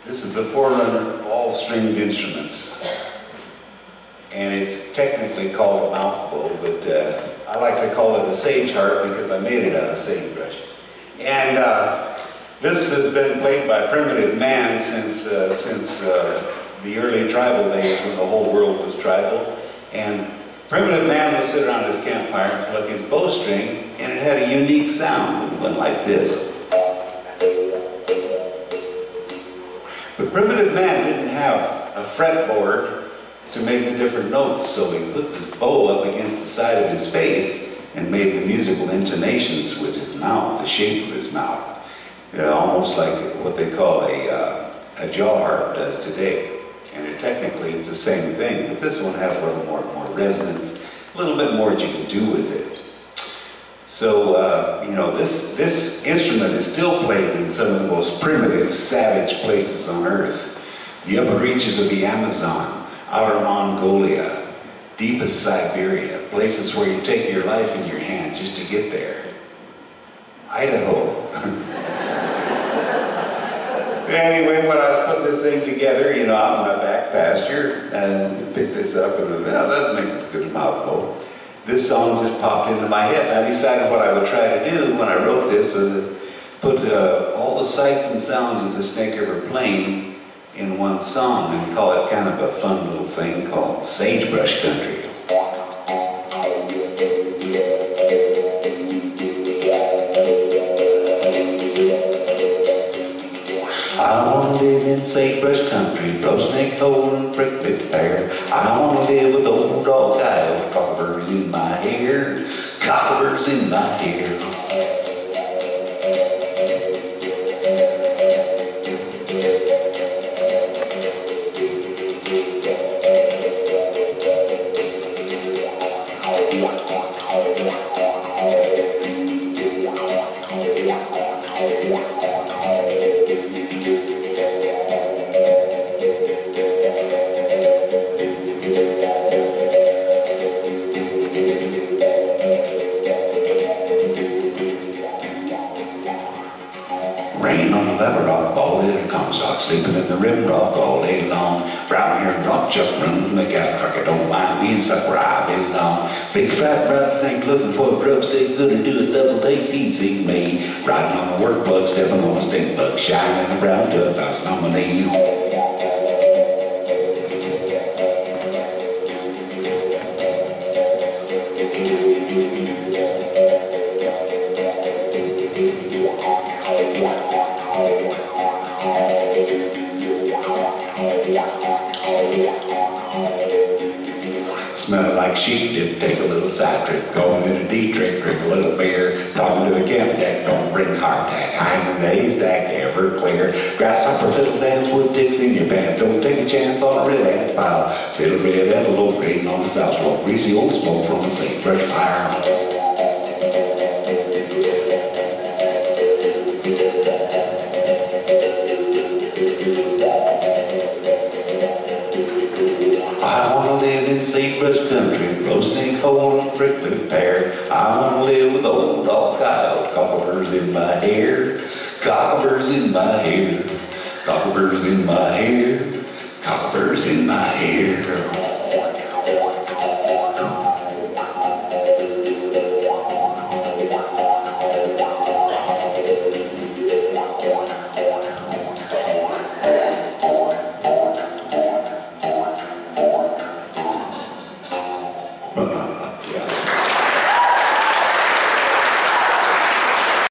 This is the forerunner of all stringed instruments. And it's technically called a mouth bow, but I like to call it a sage harp because I made it out of sagebrush. And this has been played by primitive man since the early tribal days when the whole world was tribal. And primitive man would sit around his campfire and pluck his bowstring, and it had a unique sound. It went like this. But primitive man didn't have a fretboard to make the different notes, so he put the bow up against the side of his face and made the musical intonations with his mouth, the shape of his mouth. Almost like what they call a jaw harp does today. And technically it's the same thing, but this one has a little more resonance, a little bit more that you can do with it. So, you know, this instrument is still played in some of the most primitive, savage places on earth. The upper reaches of the Amazon, outer Mongolia, deepest Siberia, places where you take your life in your hand just to get there. Idaho. Anyway, when I was putting this thing together, you know, out in my back pasture, and picked this up and that makes a good mouth bow. This song just popped into my head. I decided what I would try to do when I wrote this was put all the sights and sounds of the Snake River Plain in one song and call it kind of a fun little thing called Sagebrush Country. I want to live in sagebrush country, blow snake hole and prickly pear. I want to live with old dog coyote, cockaburs in my hair, cockaburs in my hair. Rain on the lever rock, bald headed Comstock, sleeping in the rim rock all day long. Brown hair rock chuck running from the cattle truck. I don't mind being stuck where I belong. Big fat brown snake looking for a grub stick, good to do a double take, he sees me. Riding on a work bug, stepping on a stink bug, shining in a brown tub, bouncing on my knees. Smelling like sheep dip, take a little side trip, going in a D-trick, drink a little beer, talking to the camp deck, don't bring hardtack, hiding in the haystack, Everclear, grasshopper fiddle dance, wood ticks in your pants, don't take a chance on a red ant pile, fiddle red antelope grading on the south slope, greasy old smoke from a sagebrush fire. I want to live in sagebrush country, blow snake hole and prickly pear. I want to live with old dog coyote, cockaburs in my hair, cockaburs in my hair, cockaburs in my hair, cockaburs in my hair.